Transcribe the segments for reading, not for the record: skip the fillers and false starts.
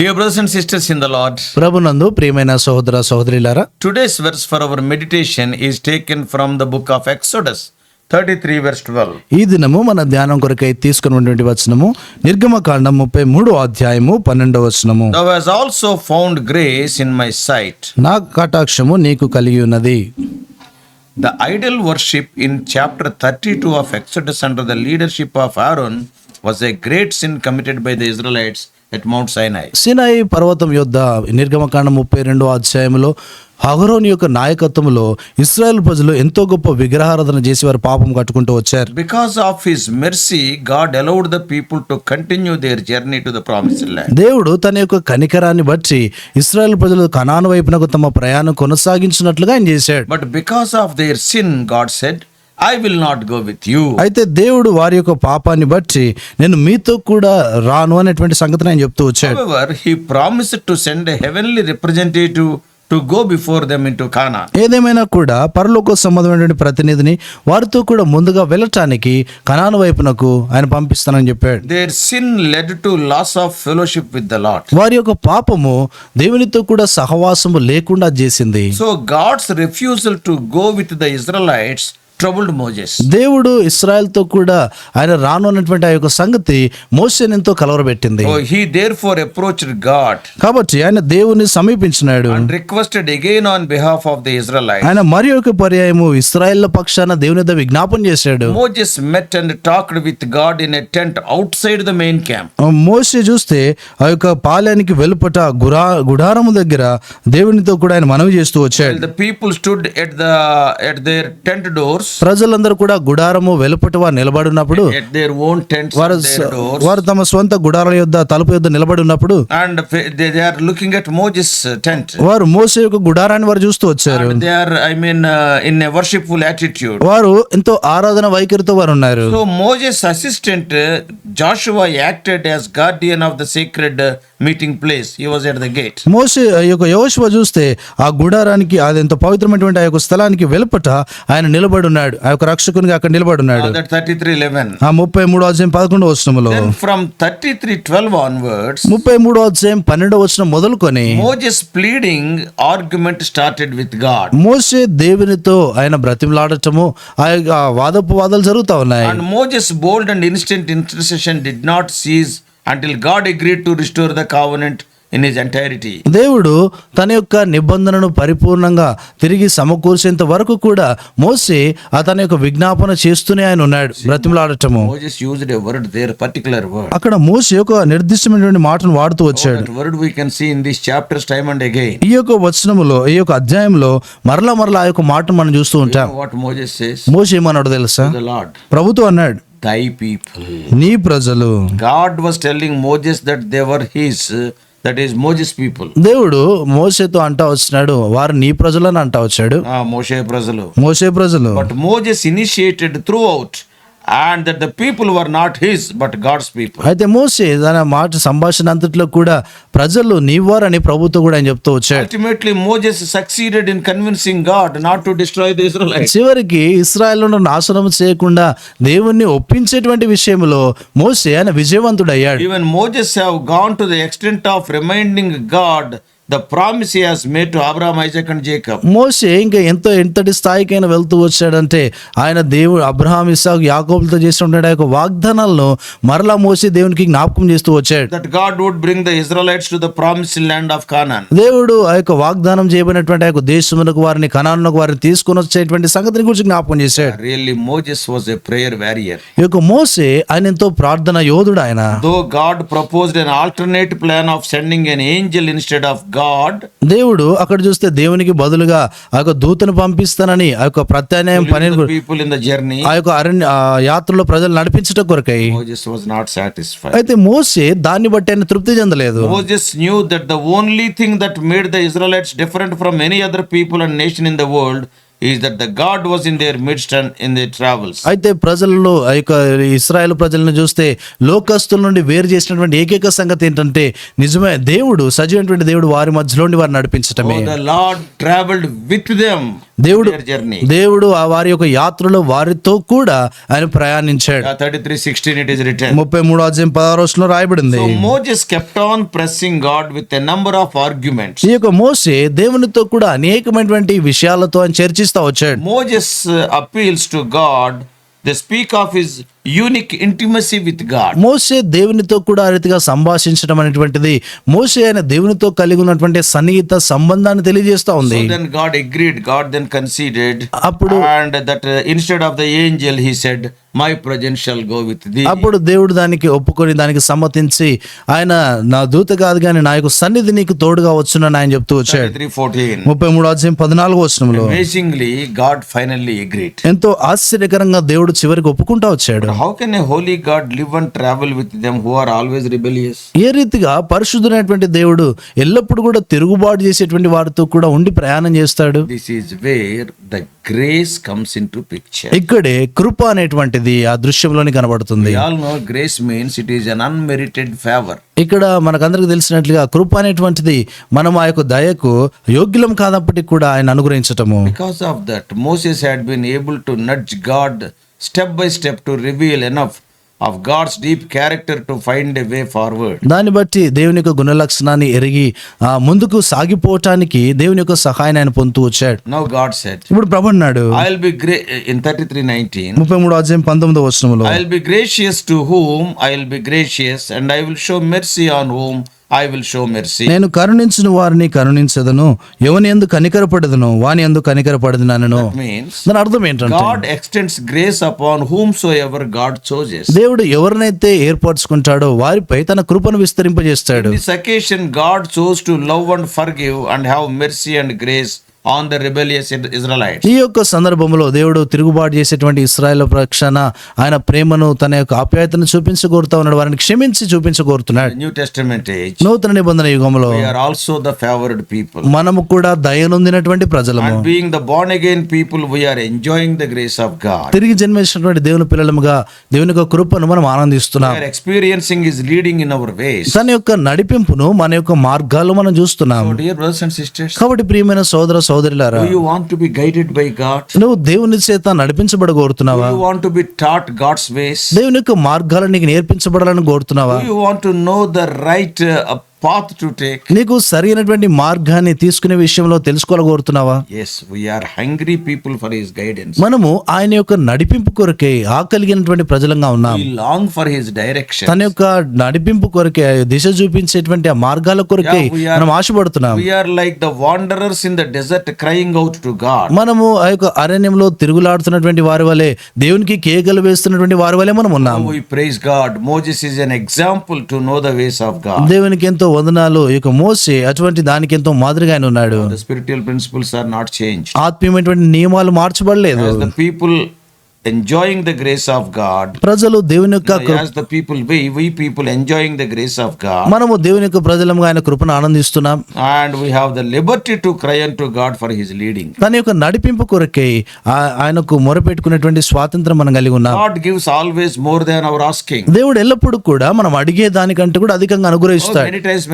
Dear brothers and sisters in the Lord, ప్రభునందు ప్రియమైన సహోదర సహోదరులారా, today's verse for our meditation is taken from the book of Exodus 33 verse 12. ఈ దినము మన ధ్యానం కొరకై తీసుకున్నటువంటి వచనము నిర్గమకాండం 33 అధ్యాయము 12వ వచనము. Thou hast also found grace in my sight. నా కటాక్షము నీకు కలిగి ఉన్నది. The idol worship in chapter 32 of Exodus under the leadership of Aaron was a great sin committed by the Israelites at Mount Sinai. Sinai పర్వతం యొద్ద నిర్గమకాండం 32 అధ్యాయములో అహరోను యొక్క నాయకత్వంలో ఇశ్రాయేలు ప్రజలు ఎంతో గొప్ప విగ్రహారాధన చేసి వారు పాపం కట్టుకుంటూ వచ్చారు. Because of his mercy, God allowed the people to continue their journey to the promised land. దేవుడు తన యొక్క కనికరాన్ని బట్టి ఇశ్రాయేలు ప్రజలు కనాను వైపునకు తమ ప్రయాణం కొనసాగించినట్లుగా ఆయన చేశాడు. But because of their sin, God said, I will not go with you. అయితే దేవుడు వారి యొక్క పాపాన్ని బట్టి నేను మీతో కూడా రాను అనేటువంటి సంగతిని ఆయన చెప్తూ వచ్చాడు. However, he promised to send a heavenly representative to go before them into Canaan. ఏదేమైనా కూడా పరలోక సంబంధమైనటువంటి ప్రతినిధిని వారితో కూడా ముందుగా వెళ్ళటానికి కనాను వైపునకు ఆయన పంపిస్తానని చెప్పాడు. Their sin led to loss of fellowship with the Lord. వారి యొక్క పాపము దేవునితో కూడా సహవాసము లేకుండా చేసింది. So God's refusal to go with the Israelites troubled Moses. దేవుడు ఇశ్రాయేల్తో కూడా ఆయన రాను అన్నటువంటి ఆ యొక్క సంగతి మోషేని ఎంతో కలవరబెట్టింది. So he therefore approached God కాబట్టి ఆయన దేవుని సమీపించినాడు. and requested again on behalf of the Israelites. ఆయన మరి ఒక పర్యాయము ఇశ్రాయేళ్ల పక్షాన దేవుని వద్ద విజ్ఞాపన చేశాడు. Moses met and talked with God in a tent outside the main camp. మోషే చూస్తే ఆ యొక్క పాలెనికి వెలుపట గుడారము దగ్గర దేవునితో కూడా ఆయన మనవి చేస్తూ వచ్చాడు. While the people stood at their tent doors, ప్రజలందరూ కూడా గుడారము వెలుపట వారు నిలబడి ఉన్నప్పుడు at their own tents, వారు their doors, వారు తమ స్వంత గుడారాల యొద్ద తలుపు యొద్ద నిలబడి ఉన్నప్పుడు and they are looking at Moses' tent. వారు మోషే యొక్క గుడారాన్ని వారు చూస్తూ వచ్చారు. And they are, in a worshipful attitude. వారు ఎంతో ఆరాధన వైఖరితో వారు ఉన్నారు. So Moses' assistant Joshua acted as guardian of the sacred meeting place. He was at the gate. మోషే యొక్క యోషువ చూస్తే ఆ గుడారానికి అది ఎంతో పవిత్రమైనటువంటి ఆ యొక్క స్థలానికి వెలుపట ఆయన నిలబడి ఉన్నాడు. ఆ యొక్క రక్షకునిగా అక్కడ నిలబడి ఉన్నాడు. That 33:11. ఆ 33 అధ్యాయం 11వ వచనములో Then from 33:12 onwards, 33 అధ్యాయం 12వ వచనం మొదలుకొని Moses pleading argument started with God. మోషే దేవునితో ఆయన బ్రతిమలాడటము ఆ యొక్క వాదోపవాదాలు జరుగుతా ఉన్నాయి. And Moses' bold and instant intercession did not cease until God agreed to restore the covenant in his entirety. దేవుడు తన యొక్క నిబంధనను పరిపూర్ణంగా తిరిగి సమకూర్చేంత వరకు కూడా మోషే తన యొక్క విజ్ఞాపన చేస్తూనే ఆయన ఉన్నాడు, బ్రతిమలాడటము. Moses used a word there, particular word. అక్కడ మోషే ఒక నిర్దిష్టమైనటువంటి మాటను వాడుతూ వచ్చాడు. That word we can see in these chapters time and again. ఈ యొక్క వచనములో ఈ యొక్క అధ్యాయంలో మరలా ఆ యొక్క మాటను మనం చూస్తూ ఉంటాం. What Moses says? మోషే ఏమన్నాడు తెలుసా? The Lord, ప్రభుతో అన్నాడు, thy people. నీ ప్రజలు. God was telling Moses that they were his, that is Moses' people. దేవుడు మోషేతో అంటా వచ్చినాడు, వారు నీ ప్రజలని అంటా వచ్చాడు. Moshe ప్రజలు. మోషే ప్రజలు. But Moses initiated throughout, and that the people were not his but God's people. అయితే మోషే తన మాట సంభాషణ అంతట్లో కూడా ప్రజలు నీవారని ప్రభుతో కూడా ఆయన చెప్తూ వచ్చాడు. Ultimately Moses succeeded in convincing God not to destroy the Israelites. చివరికి ఇశ్రాయేలును నాశనం చేయకుండా దేవుణ్ణి ఒప్పించేటువంటి విషయంలో మోషే ఆయన విజయవంతుడయ్యాడు. Even Moses have gone to the extent of reminding God the promise he has made to Abraham, Isaac and Jacob. మోషే ఇంకా ఎంతటి స్థాయికైనా వెళ్తూ వచ్చాడంటే ఆయన దేవుడు అబ్రహాం, ఇస్సాకు, యాకోబులతో చేసినటువంటి ఆ యొక్క వాగ్దానాలను మరలా మోషే దేవునికి జ్ఞాపకం చేస్తూ వచ్చాడు. That God would bring the Israelites to the promised land of Canaan. దేవుడు ఆ యొక్క వాగ్దానం చేయబడినటువంటి ఆ యొక్క దేశమునకు వారిని కనానునకు వారిని తీసుకొని వచ్చేటువంటి సంగతిని గురించి జ్ఞాపకం చేశాడు. Really Moses was a prayer warrior. ఈ యొక్క మోషే ఆయన ఎంతో ప్రార్థన యోధుడు. ఆయన Though God proposed an alternate plan of sending an angel instead of God, దేవుడు అక్కడ చూస్తే దేవునికి బదులుగా ఆ యొక్క దూతను పంపిస్తానని ఆ యొక్క ప్రత్యామ్నాయం పని people in the journey, ఆ యొక్క యాత్రలో ప్రజలు నడిపించట కొరకై Moses was not satisfied. అయితే మోషే దాన్ని బట్టి ఆయన తృప్తి చెందలేదు. Moses knew that the only thing that made the Israelites different from any other people and nation in the world is that the God was in their midst and in their travels. అయితే ప్రజల్లో ఆ యొక్క ఇశ్రాయేల్ ప్రజలను చూస్తే లోకస్తుల నుండి వేరు చేసినటువంటి ఏకైక సంగతి ఏంటంటే నిజమే దేవుడు, సజీవమైనటువంటి దేవుడు వారి మధ్యలోని వారిని నడిపించటమే. The Lord traveled with them. దేవుడు their journey. దేవుడు ఆ వారి యొక్క యాత్రలో వారితో కూడా ఆయన ప్రయాణించాడు. 33:16 it is written. 33వ అధ్యాయం 16వ వచనంలో రాయబడింది. So Moses kept on pressing God with a number of arguments. ఈ యొక్క మోషే దేవునితో కూడా అనేకమైనటువంటి విషయాలతో ఆయన చర్చిస్తా వచ్చాడు. Moses appeals to God. They speak of his unique intimacy with God. మోషే దేవునితో కూడా ఆ రీతిగా సంభాషించడం అనేటువంటిది మోషే ఆయన దేవునితో కలిగి ఉన్నటువంటి సన్నిహిత సంబంధాన్ని తెలియజేస్తా ఉంది. So then God agreed. God then conceded. అప్పుడు And that instead of the angel, he said, "My presence shall go with thee." అప్పుడు దేవుడు దానికి ఒప్పుకొని దానికి సమ్మతించి ఆయన నా దూత కాదు కానీ నా యొక్క సన్నిధి నీకు తోడుగా వచ్చునని ఆయన చెప్తూ వచ్చాడు. 33:14. 33వ అధ్యాయం 14వ వచనంలో Amazingly, God finally agreed. ఎంతో ఆశ్చర్యకరంగా దేవుడు చివరికి ఒప్పుకుంటా వచ్చాడు. How can a holy God live and travel with them who are always rebellious? ఏ రీతిగా పరిశుద్ధుడైనటువంటి దేవుడు ఎల్లప్పుడూ కూడా తిరుగుబాటు చేసేటువంటి వారితో కూడా ఉండి ప్రయాణం చేస్తాడు? This is where the grace comes into picture. ఇక్కడే కృప అనేటువంటిది ఆ దృశ్యంలోని కనబడుతుంది. We all know grace means it is an unmerited favor. ఇక్కడ మనకందరికి తెలిసినట్లుగా కృప అనేటువంటిది మనం ఆ యొక్క దయకు యోగ్యులం కానప్పటికీ కూడా ఆయన అనుగ్రహించటము. Because of that, Moses had been able to nudge God step by step to reveal enough of God's deep character to find a way forward. దాన్ని బట్టి దేవుని యొక్క గుణ లక్షణాన్ని ఎరిగి ముందుకు సాగిపోవటానికి దేవుని యొక్క సహాయాన్ని ఆయన పొందుతూ వచ్చాడు. Now God said, ఇప్పుడు ప్రభు అన్నాడు I'll be in 33:19. 33వ అధ్యాయం 19వ వచనములో, I'll be gracious to whom I'll be gracious, and I will show mercy on whom I will show mercy. నేను కరుణించిన వారిని కరుణించదను, ఎవని యందు కనికరపడదును వాని యందు కనికరపడదునను. That means దాని అర్థం ఏంటంటే God extends grace upon whomsoever God chooses. దేవుడు ఎవరినైతే ఏర్పరచుకుంటాడో వారిపై తన కృపను విస్తరింపజేస్తాడు. In this occasion, God chose to love and forgive and have mercy and grace on the rebellious Israelites. ఈ యొక్క సందర్భంలో దేవుడు తిరుగుబాటు చేసేటువంటి ఇశ్రాయేల్ పక్షాన ఆయన ప్రేమను తన యొక్క ఆప్యాయతను చూపించగోరుతా ఉన్నాడు, వారిని క్షమించి చూపించగోరుతున్నాడు. The New Testament age, నూతన నిబంధన యుగంలో we are also the favored people. మనము కూడా దయనొందినటువంటి ప్రజలము. And being the born again people, we are enjoying the grace of God. తిరిగి జన్మించినటువంటి దేవుని పిల్లలముగా దేవుని యొక్క కృపను మనం We ఆనందిస్తున్నాం. are experiencing His leading in our ways. తన యొక్క నడిపింపును మన యొక్క మార్గాల్లో మనం చూస్తున్నాం. So, dear brothers and sisters, కాబట్టి ప్రియమైన సోదర సోదరులారా, do you want to be guided by God? నువ్వు దేవుని చేత నడిపించబడగోరుతున్నావా? Do you want to be taught God's ways? దేవుని యొక్క మార్గాలు నీకు నేర్పించబడాలని కోరుతున్నావా? Do you want to know the right path to take? నీకు సరైనటువంటి మార్గాన్ని తీసుకునే విషయంలో తెలుసుకోవాలగోరుతున్నావా? Yes, we are hungry people for His guidance. మనము ఆయన యొక్క నడిపింపు కొరకే ఆకలిగినటువంటి ప్రజలంగా ఉన్నాం. We long for His direction. తన యొక్క నడిపింపు కొరకే దిశ చూపించేటువంటి ఆ మార్గాల కొరకే మనం ఆశపడుతున్నాం. We are like the wanderers in the desert crying out to God. మనము ఆ యొక్క అరణ్యంలో తిరుగులాడుతున్నటువంటి వారి వలె, దేవునికి కేకలు వేస్తున్నటువంటి వారి వలె మనం ఉన్నాం. We praise God. Moses is an example to know the ways of God. దేవునికి ఎంతో వందనాలు. ఈ యొక్క మోసే అటువంటి దానికి ఎంతో మాదిరిగా ఆయన ఉన్నాడు. The spiritual principles are not changed. ఆత్మీయమైనటువంటి నియమాలు మార్చబడలేదు. As the people enjoying the grace of God, ప్రజలు దేవుని యొక్క as the people, we people enjoying the grace of God, మనము దేవుని యొక్క ప్రజలంగా ఆయన కృపను ఆనందిస్తున్నాం. and we have the liberty to cry unto God for His leading. తన యొక్క నడిపింపు కొరకే ఆయనకు మొరపెట్టుకునేటువంటి స్వాతంత్రం మనం కలిగి ఉన్నాం. God gives always more than our asking. దేవుడు ఎల్లప్పుడూ కూడా మనం అడిగే దానికంటే కూడా అధికంగా అనుగ్రహిస్తాడు.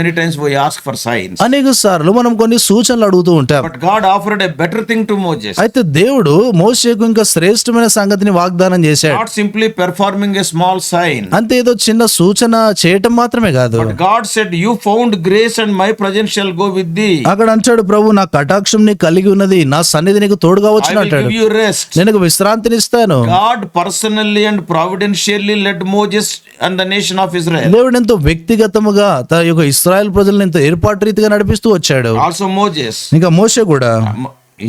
Many times we ask for signs. అనేక సార్లు మనం కొన్ని సూచనలు అడుగుతూ ఉంటాం. But God offered a better thing to Moses. అయితే దేవుడు మోషేకు ఇంకా శ్రేష్టమైన సంగతిని వాగ్దానం చేశాడు. Not simply performing a small sign. అంతే ఏదో చిన్న సూచన చేయటం మాత్రమే కాదు. But God said, "You found grace, and my presence shall go with thee. అక్కడ అంటాడు, ప్రభు నా కటాక్షం నీకు కలిగి ఉన్నది, నా సన్నిధి నీకు తోడుగా I వచ్చును will అంటాడు. give you rest." నేను విశ్రాంతినిస్తాను. God personally and providentially led Moses and the nation of Israel. దేవుడు ఎంతో వ్యక్తిగతముగా తన యొక్క ఇశ్రాయేల్ ప్రజలను ఎంతో ఏర్పాటు రీతిగా నడిపిస్తూ వచ్చాడు. Also Moses. ఇంకా మోషే కూడా,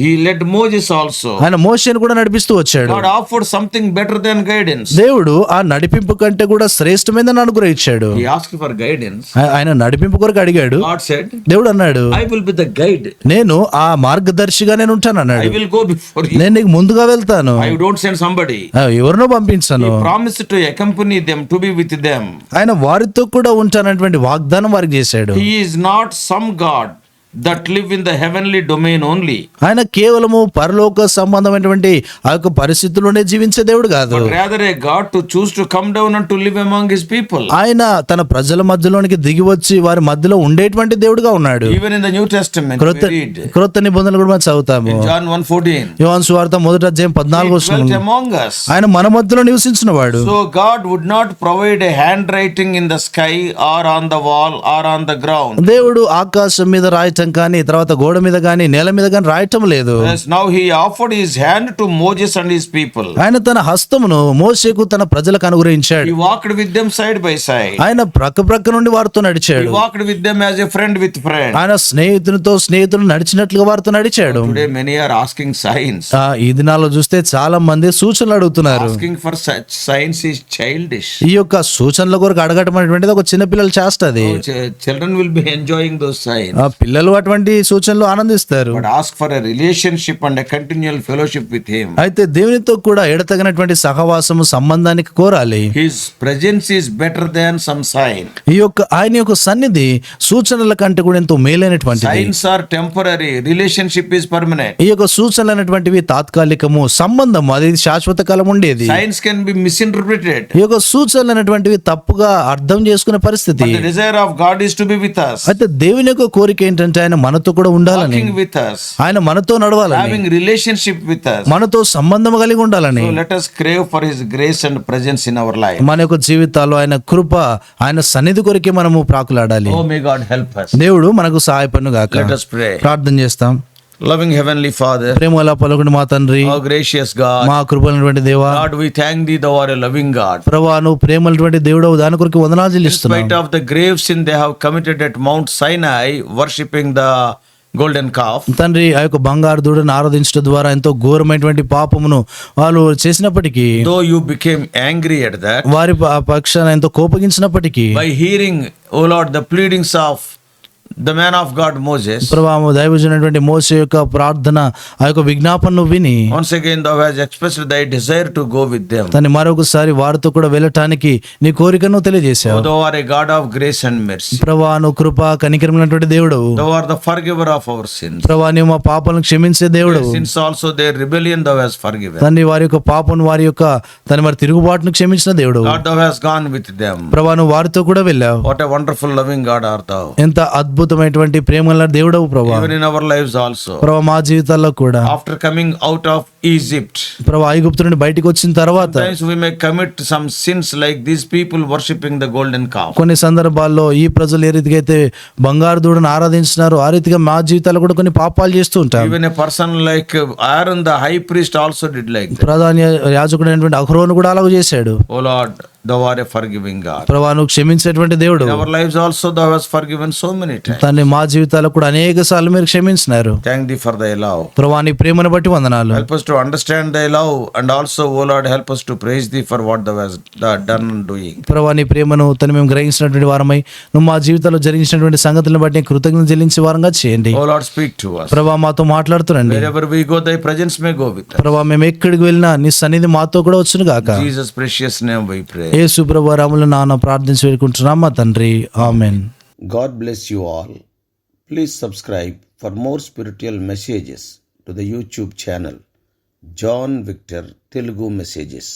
He led Moses also. ఆయన మోషేను కూడా నడిపిస్తూ వచ్చాడు. God offered something better than guidance. దేవుడు ఆ నడిపింపు కంటే కూడా శ్రేష్టమైనదని అనుగ్రహించాడు. He asked for guidance. ఆయన నడిపింపు కొరకు అడిగాడు. God said, దేవుడు అన్నాడు, "I will be the guide. నేను ఆ మార్గదర్శిగా నేను ఉంటాను అన్నాడు. I will go before you. నేను నీకు ముందుగా వెళ్తాను. I don't send somebody." ఎవరినో పంపించాను. He promised to accompany them, to be with them. ఆయన వారితో కూడా ఉంటానటువంటి వాగ్దానం వారికి చేశాడు. He is not some God that live in the heavenly domain only, ఆయన కేవలము పరలోక సంబంధమైనటువంటి ఆ యొక్క పరిస్థితుల్లోనే జీవించే దేవుడు కాదు, but rather a God to choose to come down and to live among his people. ఆయన తన ప్రజల మధ్యలోనికి దిగి వచ్చి వారి మధ్యలో ఉండేటువంటి దేవుడుగా ఉన్నాడు. Even in the New Testament, we read క్రొత్త నిబంధనలు కూడా మనం చదువుతాము. in John 1:14, యోహాను సువార్త 1:14 he dwelt among us. ఆయన మన మధ్యలో నివసించిన వాడు. So God would not provide a handwriting in the sky or on the wall or on the ground. దేవుడు ఆకాశం మీద రాయటం కానీ తర్వాత గోడ మీద కానీ నేల మీద కానీ రాయటం లేదు. Yes, now he offered his hand to Moses and his people. ఆయన తన హస్తమును మోషేకు తన ప్రజలకు అనుగ్రహించాడు. He walked with them side by side. ఆయన ప్రక్క నుండి వారితో He నడిచాడు. walked with them as a friend with friend. ఆయన స్నేహితులు నడిచినట్లుగా వారితో నడిచాడు. Today many are asking signs. ఈ దినాల్లో చూస్తే చాలా మంది సూచనలు అడుగుతున్నారు. Asking for such signs is childish. ఈ యొక్క సూచనల కొరకు అడగటం అనేటువంటిది ఒక చిన్న పిల్లలు చేస్తది. Children will be enjoying those signs. ఆ పిల్లలు అటువంటి సూచనలు ఆనందిస్తారు. But ask for a relationship and a continual fellowship with him. అయితే దేవునితో కూడా ఎడతగినటువంటి సహవాసము సంబంధానికి కోరాలి. His presence is better than some sign. ఆయన యొక్క సన్నిధి సూచనల కంటే కూడా ఎంతో మేలైనటువంటిది. Signs are temporary, relationship is permanent. ఈ యొక్క సూచనలు అనేటువంటివి తాత్కాలికము, సంబంధం అది శాశ్వత కాలం ఉండేది. Signs can be misinterpreted. ఈ యొక్క సూచనలు అనేటువంటివి తప్పుగా అర్థం చేసుకునే పరిస్థితి. But the desire of God is to be with us. అయితే దేవుని యొక్క కోరిక ఏంటంటే ఆయన మనతో కూడా ఉండాలని, Walking with us. ఆయన మనతో నడవాలని, Having relationship with us. మనతో సంబంధం కలిగి ఉండాలని. So let us crave for his grace and presence in our life. మన యొక్క జీవితాల్లో ఆయన కృప, ఆయన సన్నిధి కొరకే మనము ప్రాకులాడాలి. Oh, may God help us. దేవుడు మనకు సహాయపడును గాక. Let us pray. ప్రార్థన చేస్తాం. Loving Heavenly Father, ప్రేమల పలుకుని మా తండ్రి, oh gracious God, మా కృపైనటువంటి దేవా, Lord, we thank thee, thou art a loving God. ప్రభువా నువ్వు ప్రేమలటువంటి దేవుడవు, దాని కొరకు వందనాలు In చెల్లిస్తున్నాం. spite of the grave sin they have committed at Mount Sinai, worshipping the golden calf, తండ్రి ఆ యొక్క బంగారు దూడను ఆరాధించడం ద్వారా ఎంతో ఘోరమైనటువంటి పాపమును వాళ్ళు చేసినప్పటికీ, though you became angry at that, వారి పక్షాన ఎంతో కోపగించినప్పటికీ, by hearing, oh Lord, the pleadings of the man of God Moses, ప్రభావ దైవజనుడైనటువంటి మోషే యొక్క ప్రార్థన, ఆ యొక్క విజ్ఞాపనను విని once again thou hast expressed thy desire to go with them. తను మరొకసారి వారితో కూడా వెళ్ళటానికి నీ కోరికను తెలియజేశావు. Oh, thou art a God of grace and mercy. ప్రభా నువ్వు కృప కనికరమైనటువంటి దేవుడు. Thou art the forgiver of our sins. ప్రభా నీవు మా పాపాలను క్షమించే దేవుడు. Since also their rebellion thou hast forgiven. తండ్రి వారి యొక్క పాపను, వారి యొక్క మరి తిరుగుబాటును క్షమించిన దేవుడు. Lord, thou hast gone with them. ప్రభా నువ్వు వారితో కూడా వెళ్ళావు. What a wonderful loving God art thou. ఎంత అద్భుతమైనటువంటి ప్రేమ గల దేవుడవు ప్రభా. Even in our lives also. ప్రభా మా జీవితాల్లో కూడా After coming out of Egypt, ప్రభా ఐగుప్తు నుండి బయటికి వచ్చిన తర్వాత sometimes we may commit some sins like these people worshipping the golden calf. కొన్ని సందర్భాల్లో ఈ ప్రజలు ఏ రీతిగా అయితే బంగారు దూడను ఆరాధించినారో ఆ రీతిగా మా జీవితాల్లో కూడా కొన్ని పాపాలు చేస్తూ ఉంటాం. Even a person like Aaron the high priest also did like that. ప్రధాన యాజకుడైనటువంటి అహరోను కూడా అలాగ చేశాడు. Oh Lord, thou art a forgiving God. ప్రభా నువ్వు క్షమించేటువంటి దేవుడు. In our lives also thou hast forgiven so many times. తండ్రి మా జీవితాల్లో కూడా అనేక సార్లు మీరు క్షమించినారు. Thank thee for thy love. ప్రభా నీ ప్రేమను బట్టి వందనాలు. Help us to understand thy love, and also, O Lord, help us to praise thee for what thou hast done and doing. ప్రభా నీ ప్రేమను తను మేము గ్రహించినటువంటి వారమై నువ్వు మా జీవితంలో జరిగించినటువంటి సంగతులను బట్టి కృతజ్ఞత చెల్లించే వారంగా చేయండి. O Lord, speak to us. ప్రభా మాతో మాట్లాడుతురండి. Wherever we go, thy presence may go with us. ప్రభా మేము ఎక్కడికి వెళ్ళినా నీ సన్నిధి మాతో కూడా వచ్చును గాక. In Jesus' precious name we pray. యేసు ప్రభు రాములు నాన్న ప్రార్థించి వేడుకుంటున్నాం మా తండ్రి, ఆమేన్. God bless you all. Please subscribe for more spiritual messages to the YouTube channel John Victor Telugu Messages.